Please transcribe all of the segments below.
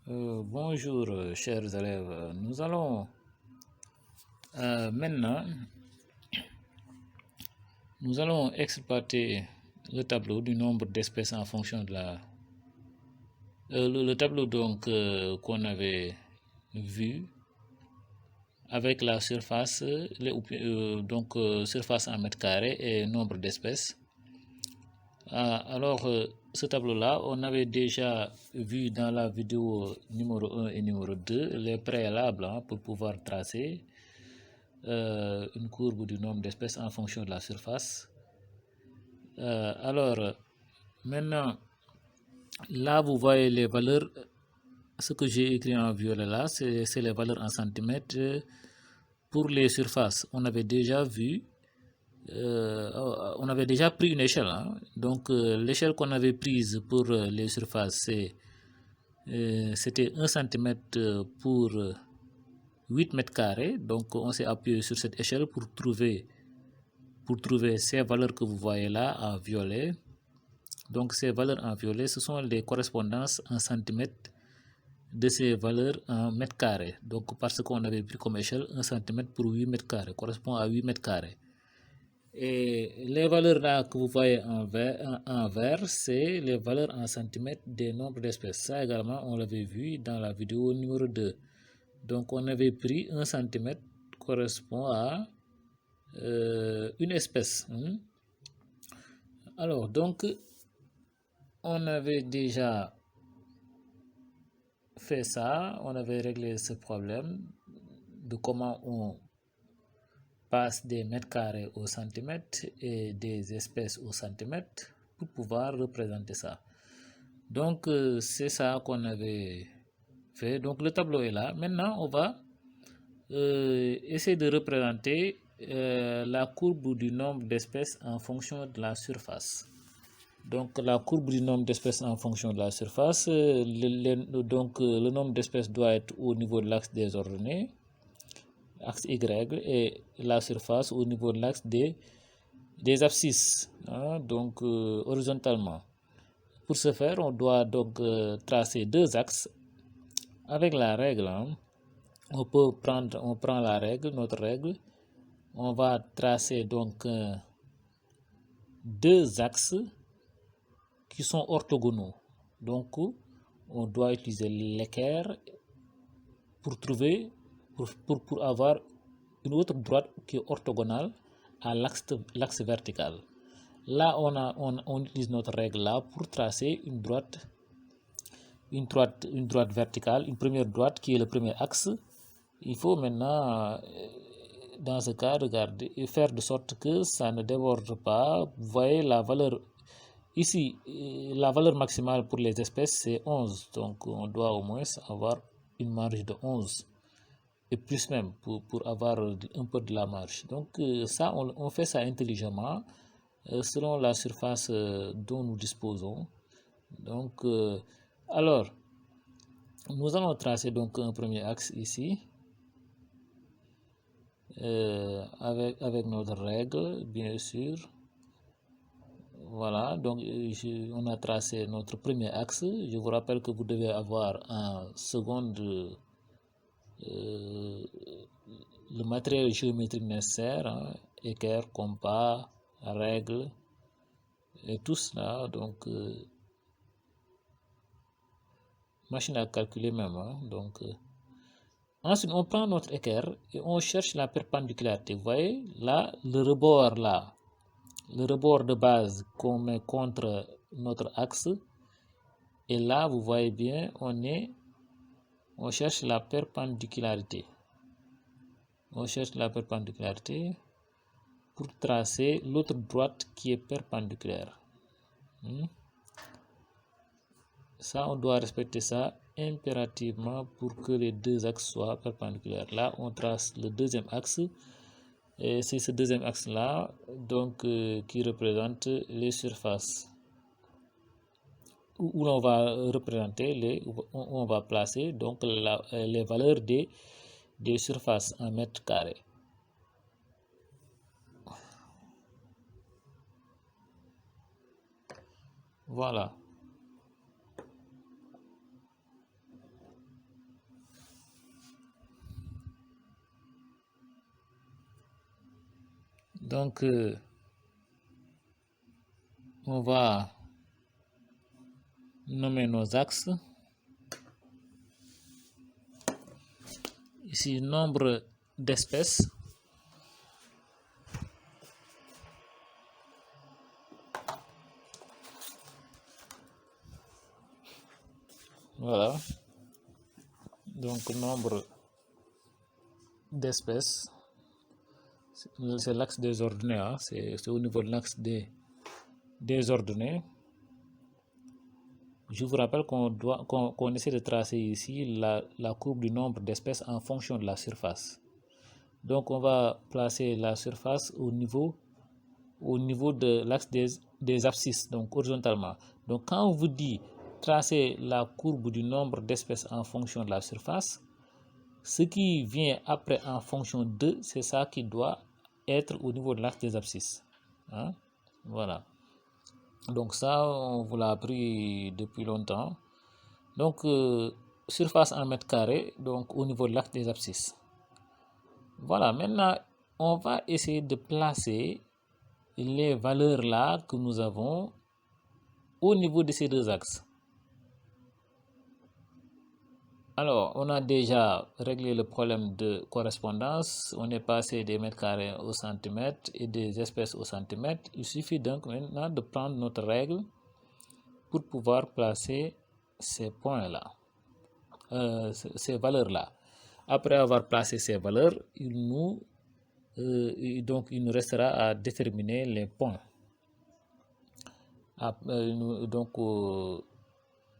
Bonjour, chers élèves. Nous allons maintenant, nous allons exploiter le tableau du nombre d'espèces en fonction de le tableau donc qu'on avait vu avec la surface, surface en mètres carrés et nombre d'espèces. Ce tableau-là, on avait déjà vu dans la vidéo numéro 1 et numéro 2 les préalables pour pouvoir tracer une courbe du nombre d'espèces en fonction de la surface. Maintenant, là, vous voyez les valeurs. Ce que j'ai écrit en violet là, c'est les valeurs en centimètres. Pour les surfaces, on avait déjà vu. On avait déjà pris une échelle. Donc, l'échelle qu'on avait prise pour les surfaces, c'était 1 cm pour 8 mètres carrés. Donc, on s'est appuyé sur cette échelle pour trouver ces valeurs que vous voyez là en violet. Donc, ces valeurs en violet, ce sont les correspondances en centimètres de ces valeurs en mètres carrés. Donc, parce qu'on avait pris comme échelle 1 cm pour 8 mètres carrés, correspond à 8 mètres carrés. Et les valeurs là que vous voyez en vert, c'est les valeurs en centimètres des nombres d'espèces. Ça également, on l'avait vu dans la vidéo numéro 2. Donc, on avait pris 1 cm correspond à une espèce. Alors, donc, on avait déjà fait ça, on avait réglé ce problème de comment on passe des mètres carrés au centimètre et des espèces au centimètre pour pouvoir représenter ça. Donc, c'est ça qu'on avait fait. Donc, le tableau est là. Maintenant, on va essayer de représenter la courbe du nombre d'espèces en fonction de la surface. Donc, la courbe du nombre d'espèces en fonction de la surface, le nombre d'espèces doit être au niveau de l'axe des ordonnées, axe Y, et la surface au niveau de l'axe des abscisses, donc horizontalement. Pour ce faire, on doit donc tracer deux axes avec la règle. On prend la règle, notre règle. On va tracer donc deux axes qui sont orthogonaux. Donc, on doit utiliser l'équerre pour trouver, pour avoir une autre droite qui est orthogonale à l'axe vertical. Là, on utilise notre règle là pour tracer une droite verticale, une première droite qui est le premier axe. Il faut maintenant, dans ce cas, regarder et faire de sorte que ça ne déborde pas. Vous voyez la valeur ici, la valeur maximale pour les espèces c'est 11. Donc, on doit au moins avoir une marge de 11. Et plus même pour avoir un peu de la marge. Donc, ça, on fait ça intelligemment selon la surface dont nous disposons. Donc, alors, nous allons tracer donc un premier axe ici avec notre règle, bien sûr. Voilà, donc on a tracé notre premier axe. Je vous rappelle que vous devez avoir en seconde le matériel géométrique nécessaire, équerre, compas, règle et tout cela. Donc, machine à calculer même. Donc, ensuite, on prend notre équerre et on cherche la perpendicularité. Vous voyez, là, le rebord de base qu'on met contre notre axe. Et là, vous voyez bien, on cherche la perpendicularité. On cherche la perpendicularité pour tracer l'autre droite qui est perpendiculaire. Ça, on doit respecter ça impérativement pour que les deux axes soient perpendiculaires. Là, on trace le deuxième axe. Et c'est ce deuxième axe-là donc qui représente les surfaces. Où l'on va représenter, on va placer donc les valeurs des surfaces en mètres carrés. Voilà. Donc, on va nommer nos axes. Ici, nombre d'espèces. Voilà. Donc, nombre d'espèces. C'est l'axe des ordonnées. Hein. C'est au niveau de l'axe des ordonnées. Je vous rappelle qu'on essaie de tracer ici la courbe du nombre d'espèces en fonction de la surface. Donc, on va placer la surface au niveau de l'axe des abscisses, donc horizontalement. Donc, quand on vous dit tracer la courbe du nombre d'espèces en fonction de la surface, ce qui vient après en fonction de, c'est ça qui doit être au niveau de l'axe des abscisses. Hein? Voilà. Donc ça, on vous l'a appris depuis longtemps. Donc, surface en mètres carrés, donc au niveau de l'axe des abscisses. Voilà, maintenant, on va essayer de placer les valeurs là que nous avons au niveau de ces deux axes. Alors, on a déjà réglé le problème de correspondance. On est passé des mètres carrés au centimètre et des espèces au centimètre. Il suffit donc maintenant de prendre notre règle pour pouvoir placer ces points-là, ces valeurs-là. Après avoir placé ces valeurs, il nous restera à déterminer les points.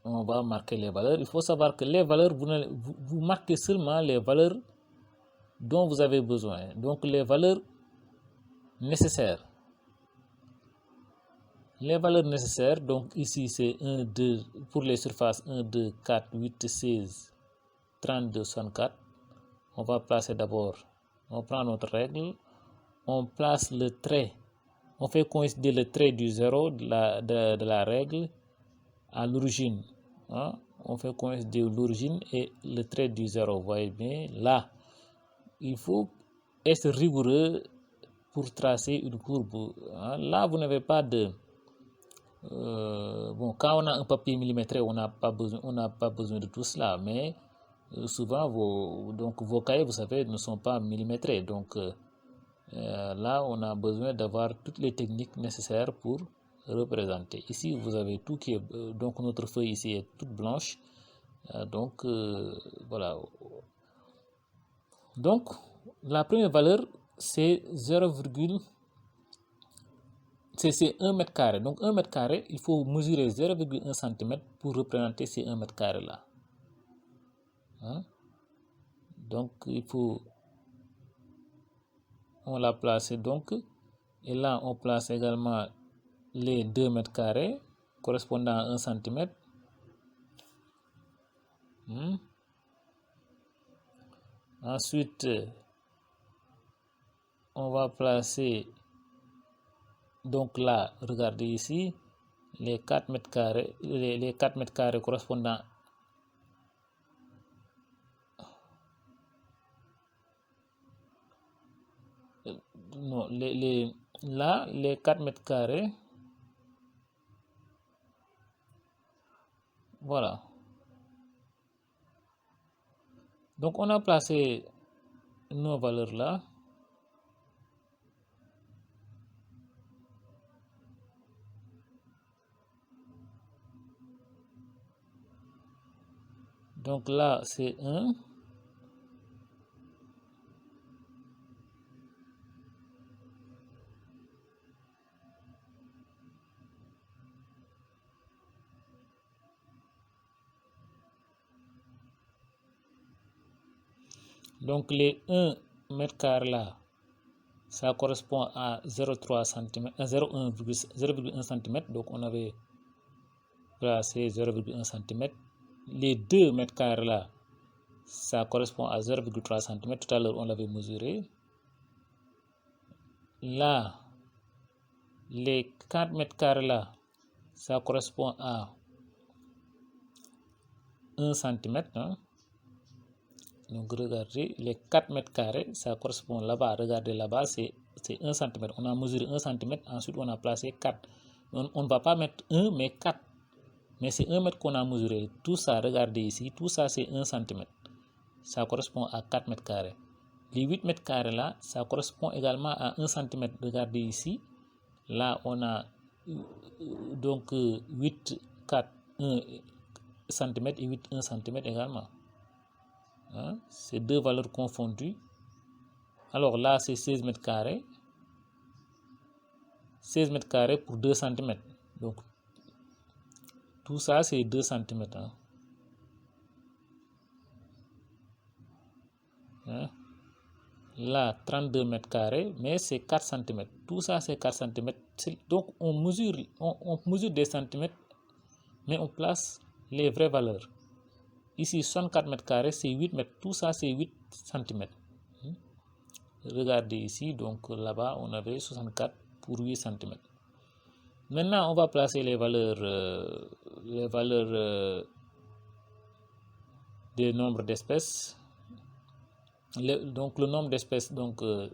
On va marquer les valeurs. Il faut savoir que les valeurs, vous marquez seulement les valeurs dont vous avez besoin. Donc, les valeurs nécessaires. Les valeurs nécessaires, donc ici c'est 1, 2, pour les surfaces 1, 2, 4, 8, 16, 32, 64. On va placer d'abord, on prend notre règle, on place le trait, on fait coïncider le trait du 0 de la règle à l'origine. Hein? On fait coïncider l'origine et le trait du 0. Vous voyez bien, là, il faut être rigoureux pour tracer une courbe. Hein? Là, vous n'avez pas de... quand on a un papier millimétré, on n'a pas besoin de tout cela, mais souvent vos cahiers, vous savez, ne sont pas millimétrés. Donc là, on a besoin d'avoir toutes les techniques nécessaires pour représenter. Ici, vous avez tout qui est... donc notre feuille ici est toute blanche. Voilà. Donc, la première valeur, c'est 0,1. C'est 1 mètre carré. Donc, 1 mètre carré, il faut mesurer 0,1 cm pour représenter ces 1 mètre carré là. Hein? Donc, on l'a placé donc. Et là, on place également les 2 mètres carrés correspondant à 1 cm. Ensuite, on va placer, donc là, regardez ici, les 4 mètres carrés, les 4 mètres carrés correspondant non, là, les 4 mètres carrés, voilà. Donc, on a placé nos valeurs là. Donc là, c'est 1. Donc les 1 mètre carré là, ça correspond à 0,3 cm, 0,1 cm. Donc on avait placé 0,1 cm. Les 2 mètres carrés là, ça correspond à 0,3 cm. Tout à l'heure, on l'avait mesuré. Là, les 4 mètres carrés là, ça correspond à 1 cm. Hein. Donc regardez, les 4 mètres carrés, ça correspond là-bas. Regardez là-bas, c'est c'est 1 cm. On a mesuré 1 cm, ensuite on a placé 4. On ne va pas mettre 1, mais 4. Mais c'est 1 mètre qu'on a mesuré. Tout ça, regardez ici, tout ça c'est 1 cm. Ça correspond à 4 mètres carrés. Les 8 mètres carrés là, ça correspond également à 1 cm. Regardez ici. Là, on a donc 8, 4, 1 cm et 8, 1 cm également. Hein? C'est deux valeurs confondues. Alors là, c'est 16 mètres carrés. 16 mètres carrés pour 2 cm. Donc, tout ça, c'est 2 cm. Hein? Là, 32 mètres carrés, mais c'est 4 cm. Tout ça, c'est 4 cm. Donc, on mesure des centimètres, mais on place les vraies valeurs. Ici, 64 mètres carrés, c'est 8 mètres. Tout ça, c'est 8 cm. Regardez ici, donc là-bas, on avait 64 pour 8 cm. Maintenant, on va placer les valeurs des nombres d'espèces. Donc, le nombre d'espèces,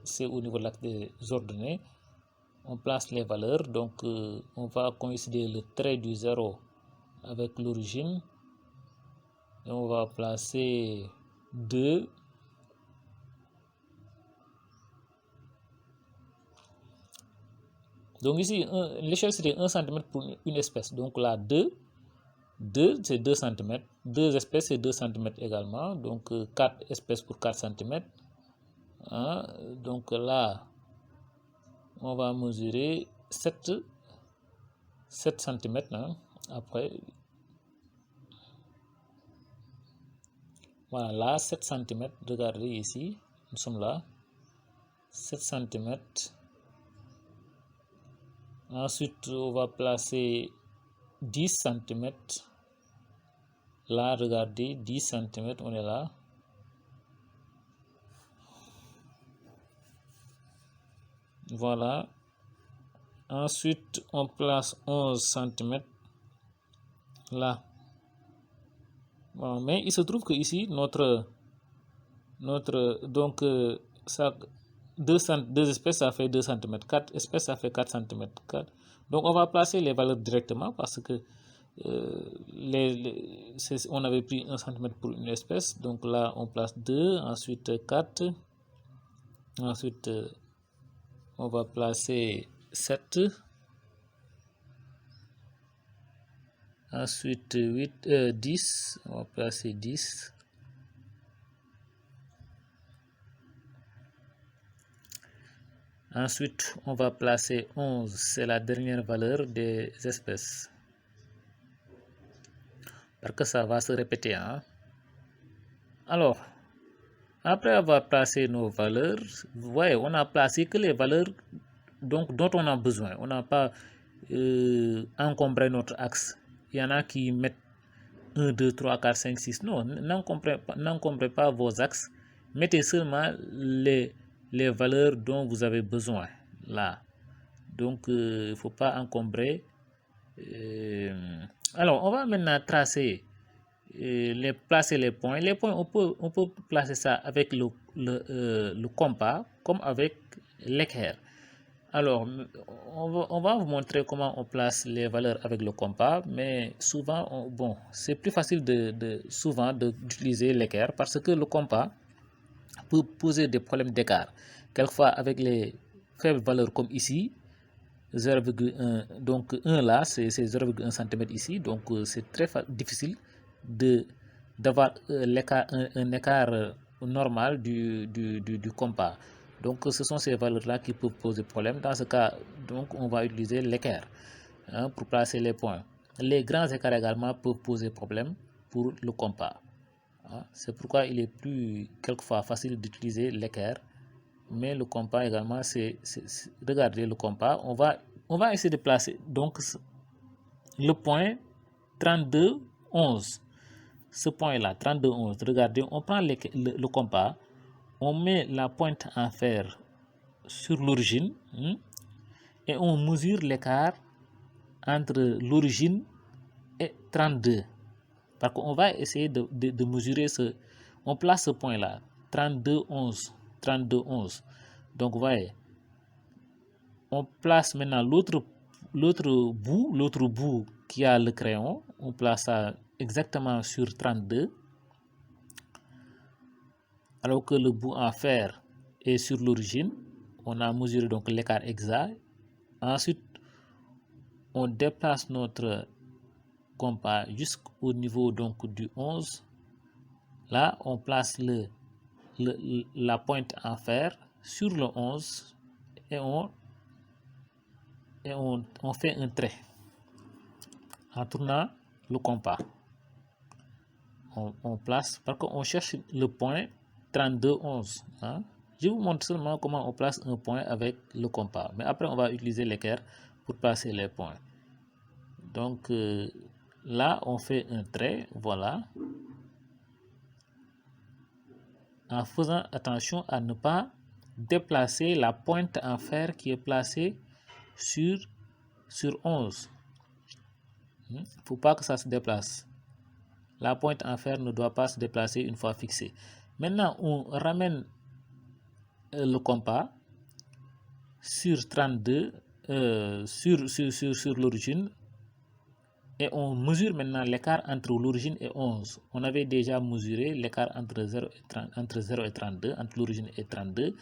c'est au niveau de l'axe des ordonnées. On place les valeurs. Donc, on va coïncider le trait du 0 avec l'origine. Et on va placer 2. Donc ici, l'échelle c'était 1 cm pour une espèce. Donc là, 2 c'est 2 cm. 2 espèces c'est 2 cm également. Donc 4 espèces pour 4 cm. Hein? Donc là, on va mesurer 7 cm. Hein? Après, voilà, là 7 cm. Regardez ici, nous sommes là. 7 cm. Ensuite, on va placer 10 cm. Là, regardez, 10 cm, on est là. Voilà. Ensuite, on place 11 cm. Là. Bon, mais il se trouve que ici, donc, ça, 2 espèces, ça fait 2 cm. 4 espèces, ça fait 4 cm. Donc, on va placer les valeurs directement parce que on avait pris 1 cm pour une espèce. Donc là, on place 2, ensuite 4. Ensuite, on va placer 7. Ensuite, 10. On va placer 10. Ensuite, on va placer 11. C'est la dernière valeur des espèces. Parce que ça va se répéter. Hein? Alors, après avoir placé nos valeurs, vous voyez, on a placé que les valeurs dont on a besoin. On n'a pas encombré notre axe. Il y en a qui mettent 1, 2, 3, 4, 5, 6. Non, n'encombrez pas vos axes. Mettez seulement les valeurs dont vous avez besoin. Là. Donc, il ne faut pas encombrer. Alors, on va maintenant tracer, placer les points. Les points, on peut placer ça avec le compas, comme avec l'équerre. Alors, on va vous montrer comment on place les valeurs avec le compas, mais souvent, c'est plus facile souvent d'utiliser l'équerre parce que le compas peut poser des problèmes d'écart. Quelquefois, avec les faibles valeurs comme ici, 0,1, donc 1 là, c'est 0,1 cm ici, donc c'est très difficile d'avoir un écart normal du compas. Donc ce sont ces valeurs-là qui peuvent poser problème. Dans ce cas, donc on va utiliser l'équerre pour placer les points. Les grands écarts également peuvent poser problème pour le compas. C'est pourquoi il est plus quelquefois facile d'utiliser l'équerre. Mais le compas également, regardez le compas. On va essayer de placer donc le point 32, 11. Ce point-là, 32, 11. Regardez, on prend le compas, on met la pointe en fer sur l'origine et on mesure l'écart entre l'origine et 32. Parce qu'on va essayer de mesurer on place ce point-là, 32, 11. 32, 11. Donc, vous voyez, on place maintenant l'autre bout qui a le crayon, on place ça exactement sur 32, alors que le bout en fer est sur l'origine. On a mesuré donc l'écart exact. Ensuite, on déplace notre compas jusqu'au niveau donc du 11. Là, on place la pointe en fer sur le 11 et on fait un trait en tournant le compas. On place, parce qu'on cherche le point 32,11. Hein? Je vous montre seulement comment on place un point avec le compas. Mais après, on va utiliser l'équerre pour placer les points. Donc, là, on fait un trait, voilà. En faisant attention à ne pas déplacer la pointe en fer qui est placée sur 11. Il ne faut pas que ça se déplace. La pointe en fer ne doit pas se déplacer une fois fixée. Maintenant, on ramène le compas sur 32, sur l'origine, et on mesure maintenant l'écart entre l'origine et 11. On avait déjà mesuré l'écart entre 0 et 32, entre l'origine et 32.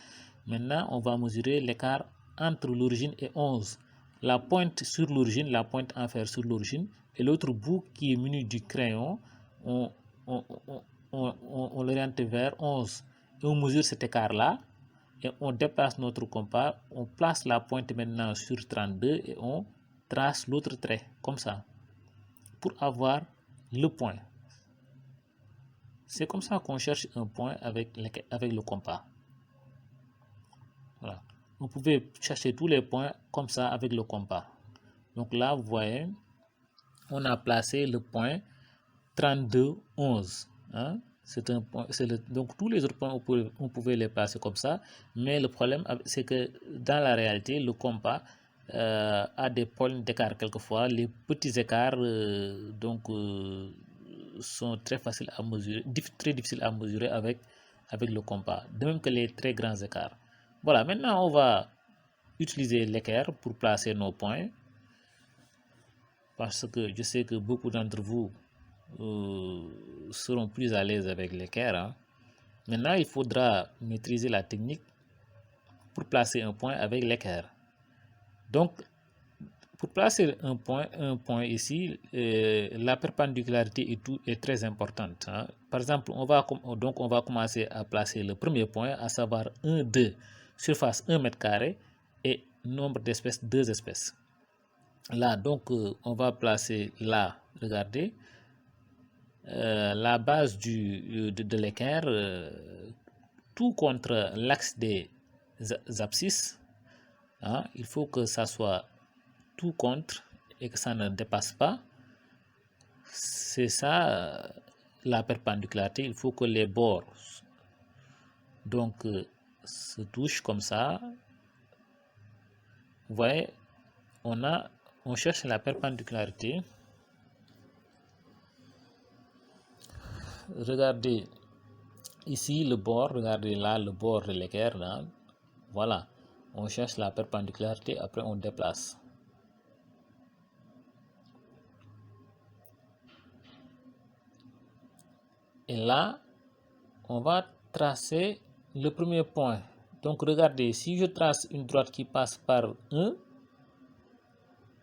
Maintenant, on va mesurer l'écart entre l'origine et 11. La pointe sur l'origine, la pointe en fer sur l'origine, et l'autre bout qui est muni du crayon, on l'oriente vers 11. Et on mesure cet écart-là, et on déplace notre compas, on place la pointe maintenant sur 32 et on trace l'autre trait, comme ça, pour avoir le point. C'est comme ça qu'on cherche un point avec le compas. Voilà. Vous pouvez chercher tous les points comme ça avec le compas. Donc là, vous voyez, on a placé le point 32,11. Hein? C'est un point, donc tous les autres points, on pouvait les placer comme ça. Mais le problème, c'est que dans la réalité, le compas a des points d'écart quelquefois. Les petits écarts sont très faciles à mesurer, très difficiles à mesurer avec le compas, de même que les très grands écarts. Voilà, maintenant on va utiliser l'équerre pour placer nos points, parce que je sais que beaucoup d'entre vous seront plus à l'aise avec l'équerre. Hein. Maintenant, il faudra maîtriser la technique pour placer un point avec l'équerre. Donc, pour placer un point ici, la perpendicularisité est très importante. Hein. Par exemple, on va commencer à placer le premier point, à savoir 1, 2, surface 1 mètre carré et nombre d'espèces, 2 espèces. Là, donc, on va placer là, regardez, la base de l'équerre, tout contre l'axe des abscisses. Hein. Il faut que ça soit tout contre et que ça ne dépasse pas. C'est ça la perpendicularité. Il faut que les bords donc se touchent comme ça. Vous voyez, on cherche la perpendicularité. Regardez ici le bord, regardez là le bord de l'équerre. Voilà, on cherche la perpendicularité, après on déplace. Et là, on va tracer le premier point. Donc regardez, si je trace une droite qui passe par 1,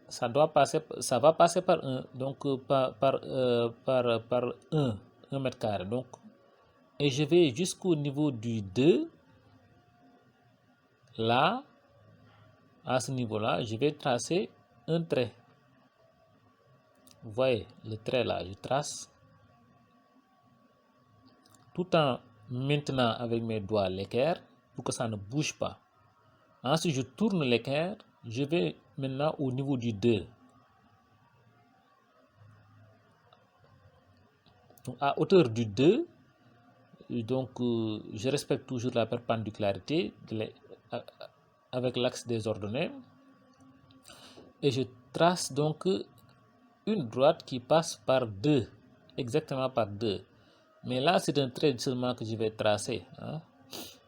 ça va passer par 1, donc par 1 mètre carré. Donc, et je vais jusqu'au niveau du 2. Là, à ce niveau-là, je vais tracer un trait. Vous voyez le trait là, je trace tout en maintenant avec mes doigts l'équerre pour que ça ne bouge pas. Ensuite, je tourne l'équerre, je vais maintenant au niveau du 2. Donc, à hauteur du 2, donc je respecte toujours la perpendicularité avec l'axe des ordonnées et je trace donc une droite qui passe par 2, exactement par 2. Mais là, c'est un trait seulement que je vais tracer, hein,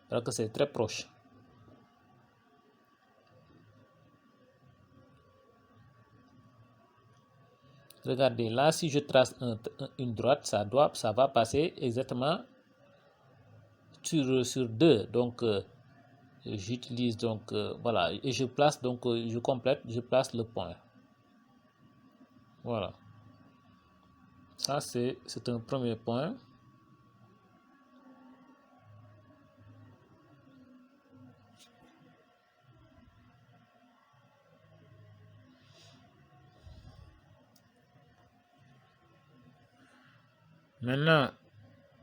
parce que c'est très proche. Regardez, là, si je trace une droite, ça va passer exactement sur 2. Donc, j'utilise donc, voilà, et je place, donc, je complète, je place le point. Voilà. Ça, c'est un premier point. Maintenant,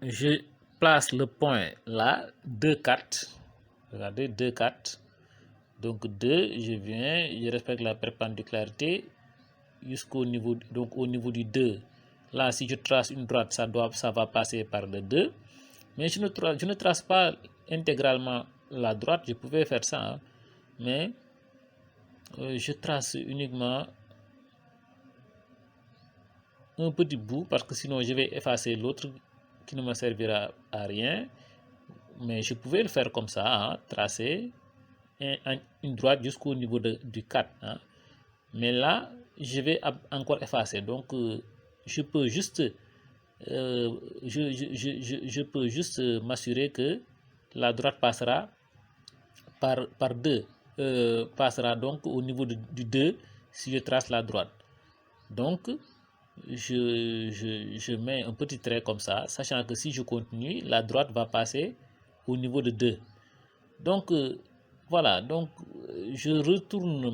je place le point là, 2, 4. Regardez, 2, 4. Donc 2, je viens, je respecte la perpendicularité jusqu'au niveau, donc au niveau du 2. Là, si je trace une droite, ça va passer par le 2. Mais je ne trace pas intégralement la droite, je pouvais faire ça, hein, mais je trace uniquement un petit bout parce que sinon je vais effacer l'autre qui ne me servira à rien. Mais je pouvais le faire comme ça, hein, tracer une droite jusqu'au niveau du 4. Hein. Mais là, je vais encore effacer. Donc, je peux juste, je peux juste m'assurer que la droite passera par 2. Passera donc au niveau du 2 si je trace la droite. Donc, je mets un petit trait comme ça, sachant que si je continue, la droite va passer au niveau de 2. Donc, voilà, donc je retourne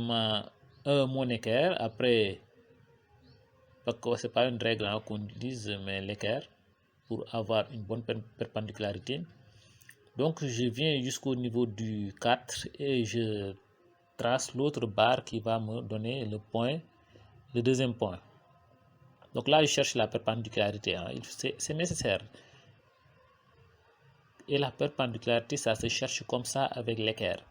mon équerre après, parce que ce n'est pas une règle hein, qu'on utilise, mais l'équerre pour avoir une bonne perpendicularité. Donc, je viens jusqu'au niveau du 4 et je trace l'autre barre qui va me donner le point, le deuxième point. Donc là, je cherche la perpendicularité. Hein. C'est nécessaire. Et la perpendicularité, ça se cherche comme ça avec l'équerre.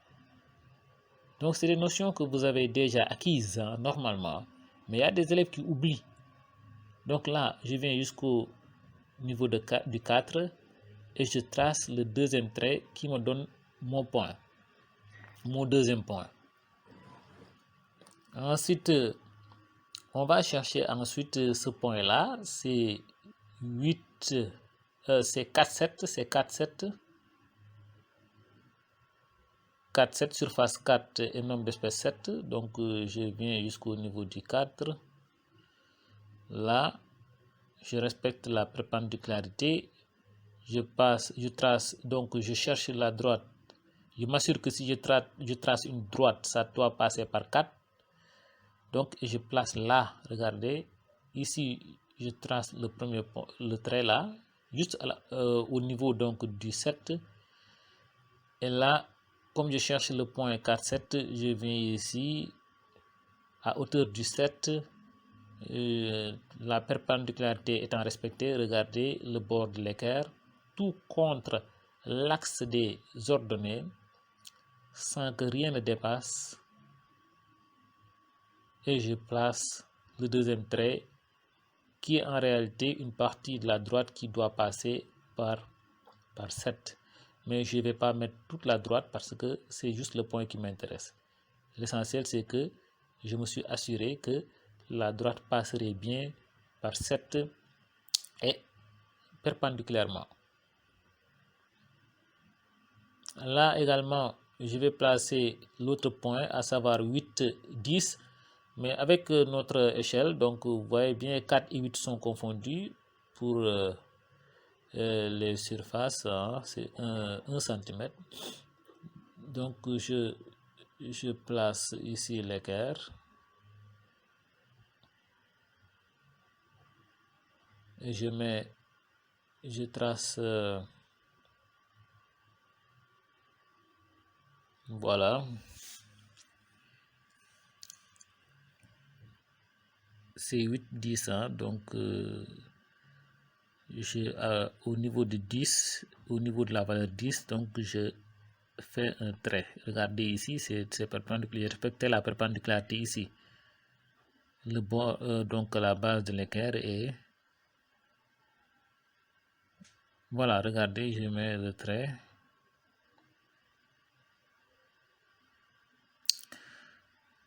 Donc, c'est des notions que vous avez déjà acquises hein, normalement. Mais il y a des élèves qui oublient. Donc là, je viens jusqu'au niveau du 4 et je trace le deuxième trait qui me donne mon point. Mon deuxième point. Ensuite, on va chercher ensuite ce point-là. C'est 8, c'est 4, 7, c'est 4, 7. 4, 7, surface 4 et nombre d'espèces 7. Donc, je viens jusqu'au niveau du 4. Là, je respecte la perpendicularité. Je trace, donc je cherche la droite. Je m'assure que si je trace une droite, ça doit passer par 4. Donc, je place là, regardez. Ici, je trace le premier point, le trait là, juste au niveau donc du 7. Et là, comme je cherche le point 4, 7, je viens ici, à hauteur du 7, la perpendicularité étant respectée, regardez le bord de l'équerre, tout contre l'axe des ordonnées, sans que rien ne dépasse. Et je place le deuxième trait, qui est en réalité une partie de la droite qui doit passer par 7. Mais je ne vais pas mettre toute la droite parce que c'est juste le point qui m'intéresse. L'essentiel, c'est que je me suis assuré que la droite passerait bien par 7 et perpendiculairement. Là également, je vais placer l'autre point, à savoir 8, 10. Mais avec notre échelle, donc vous voyez bien 4 et 8 sont confondus pour les surfaces, hein, c'est 1 cm. Donc je place ici l'équerre. Et je trace, voilà. C'est 8, 10, hein, donc au niveau de 10, au niveau de la valeur 10, donc je fais un trait. Regardez ici, c'est perpendiculaire. Respectez la perpendicularité ici. Le bord, donc la base de l'équerre est... Voilà, regardez, je mets le trait.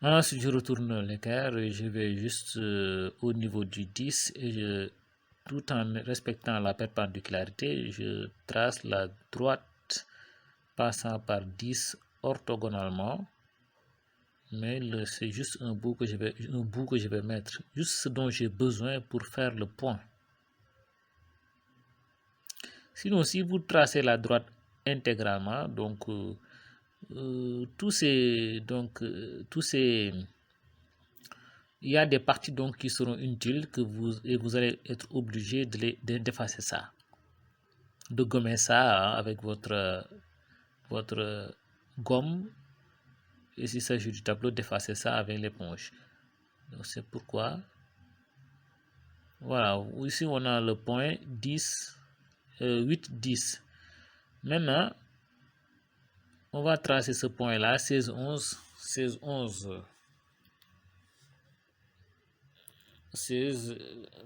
Ensuite, je retourne l'équerre et je vais juste au niveau du 10 et tout en respectant la perpendicularité, je trace la droite passant par 10 orthogonalement. Mais c'est juste un bout que je vais mettre, juste ce dont j'ai besoin pour faire le point. Sinon, si vous tracez la droite intégralement, donc tous ces il y a des parties donc qui seront inutiles et vous allez être obligé d'effacer ça, de gommer ça avec votre gomme, et s'il s'agit du tableau, d'effacer ça avec l'éponge. Donc c'est pourquoi, voilà, ici on a le point 10, 8, 10. Maintenant, on va tracer ce point là, 16, 11, 16, 11. 16,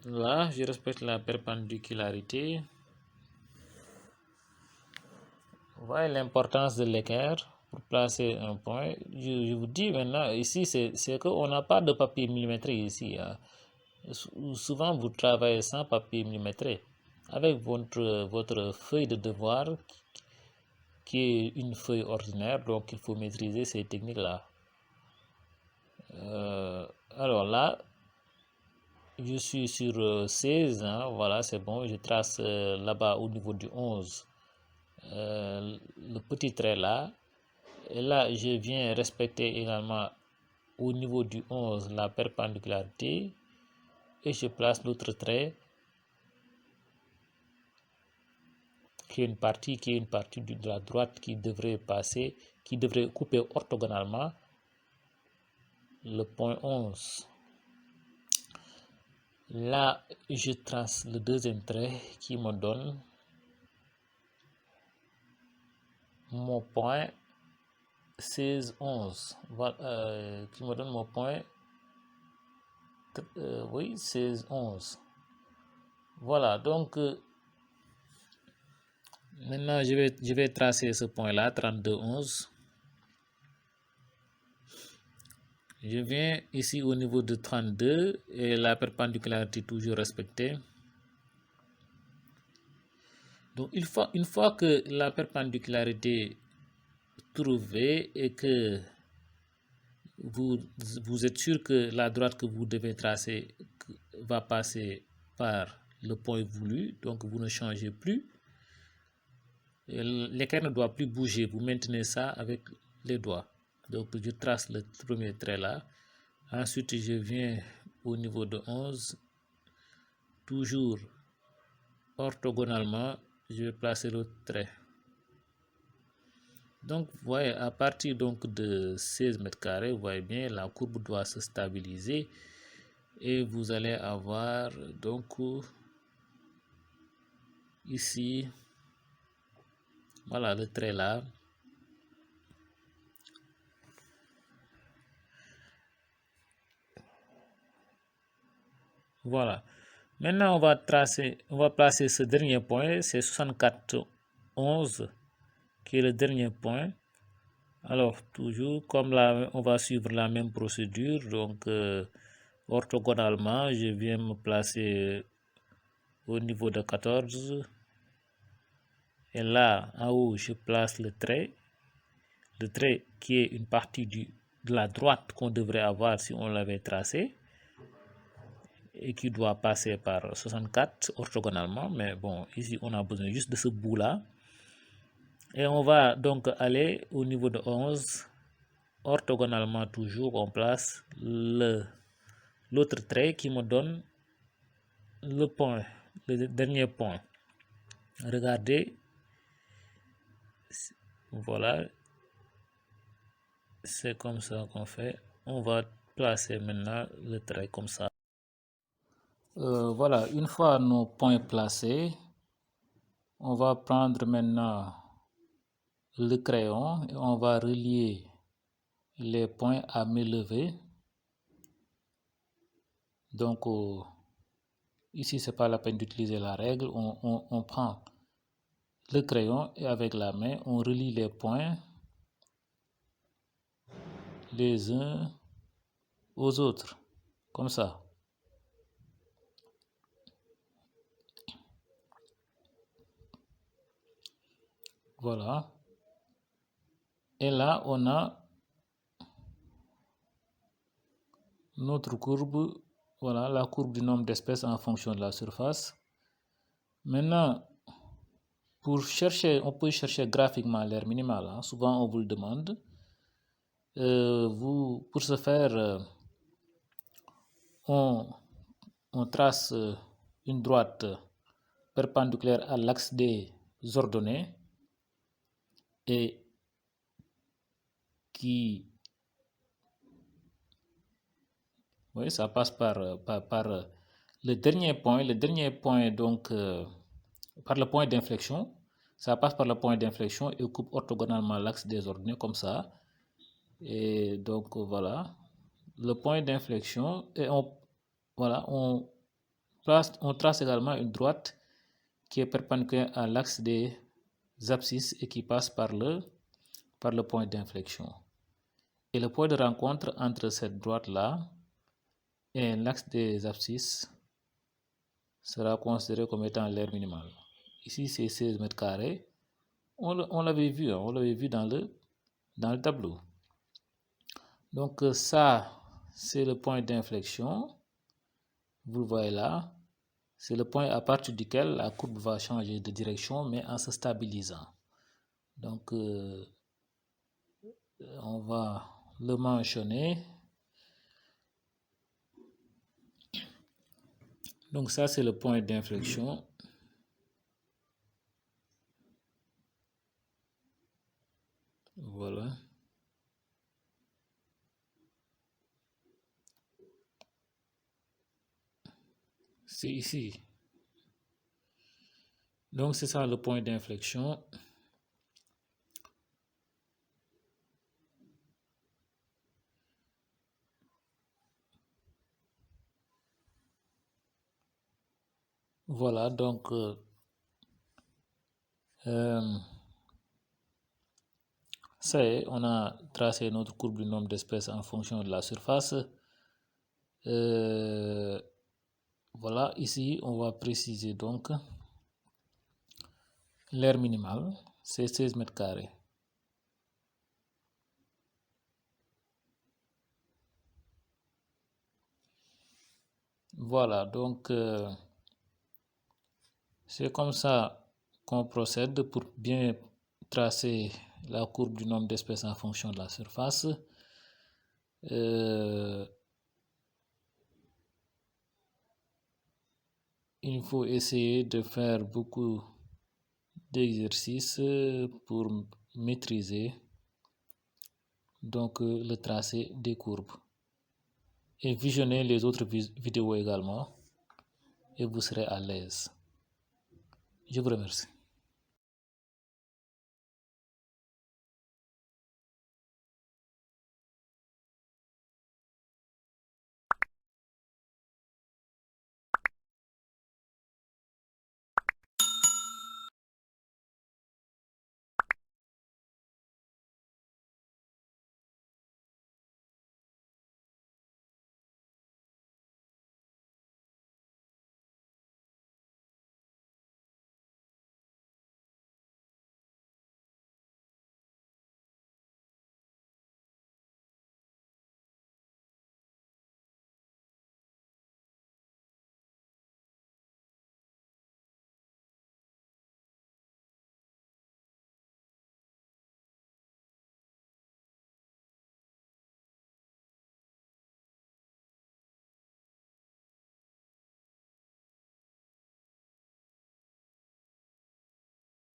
là, je respecte la perpendicularité. Vous voyez l'importance de l'équerre pour placer un point. Je vous dis maintenant, ici, c'est qu'on n'a pas de papier millimétré ici. Hein. Souvent, vous travaillez sans papier millimétré. Avec votre feuille de devoir, qui est une feuille ordinaire, donc il faut maîtriser ces techniques-là. Alors là, je suis sur 16, hein, voilà, c'est bon, je trace là-bas au niveau du 11, le petit trait là, et là, je viens respecter également au niveau du 11 la perpendicularité, et je place l'autre trait, qui est une partie de la droite qui devrait passer, qui devrait couper orthogonalement le point 11. Là, je trace le deuxième trait qui me donne mon point 16, 11. Voilà, qui me donne mon point, oui, 16, 11. Voilà, donc maintenant je vais tracer ce point-là, 32, 11. Je viens ici au niveau de 32 et la perpendicularité toujours respectée. Donc une fois que la perpendicularité trouvée et que vous êtes sûr que la droite que vous devez tracer va passer par le point voulu, donc vous ne changez plus. L'équerre ne doit plus bouger, vous maintenez ça avec les doigts. Donc je trace le premier trait là. Ensuite je viens au niveau de 11. Toujours orthogonalement, je vais placer l'autre trait. Donc vous voyez, à partir donc de 16 mètres carrés, vous voyez bien, la courbe doit se stabiliser. Et vous allez avoir donc ici, voilà le trait là. Voilà. Maintenant, on va placer ce dernier point, c'est 64, 11, qui est le dernier point. Alors, toujours, comme là, on va suivre la même procédure, donc orthogonalement, je viens me placer au niveau de 14. Et là, en haut, je place le trait qui est une partie de la droite qu'on devrait avoir si on l'avait tracé, et qui doit passer par 64 orthogonalement, mais bon, ici on a besoin juste de ce bout là, et on va donc aller au niveau de 11, orthogonalement toujours, on place l'autre trait qui me donne le point, le dernier point. Regardez, voilà, c'est comme ça qu'on fait. On va placer maintenant le trait comme ça. Voilà, une fois nos points placés, on va prendre maintenant le crayon et on va relier les points à main levée. Donc ici c'est pas la peine d'utiliser la règle, on prend le crayon et avec la main on relie les points les uns aux autres, comme ça. Voilà. Et là, on a notre courbe, voilà, la courbe du nombre d'espèces en fonction de la surface. Maintenant, pour chercher, on peut chercher graphiquement l'aire minimale, hein. Souvent, on vous le demande. Pour ce faire, on trace une droite perpendiculaire à l'axe des ordonnées et qui, oui, ça passe par le dernier point donc par le point d'inflexion, ça passe par le point d'inflexion et coupe orthogonalement l'axe des ordonnées comme ça. Et donc voilà, le point d'inflexion et on trace également une droite qui est perpendiculaire à l'axe des abscisses et qui passe par le point d'inflexion. Et le point de rencontre entre cette droite-là et l'axe des abscisses sera considéré comme étant l'aire minimale. Ici, c'est 16 mètres carrés. On l'avait vu, hein, on l'avait vu dans le tableau. Donc ça, c'est le point d'inflexion. Vous le voyez là. C'est le point à partir duquel la courbe va changer de direction, mais en se stabilisant. Donc, on va le mentionner. Donc ça, c'est le point d'inflexion. Voilà. C'est ici. Donc c'est ça le point d'inflexion. Voilà, donc ça y est, on a tracé notre courbe du nombre d'espèces en fonction de la surface. Voilà, ici, on va préciser donc l'aire minimale, c'est 16 mètres carrés. Voilà, donc c'est comme ça qu'on procède pour bien tracer la courbe du nombre d'espèces en fonction de la surface. Il faut essayer de faire beaucoup d'exercices pour maîtriser donc le tracé des courbes. Et visionnez les autres vidéos également et vous serez à l'aise. Je vous remercie.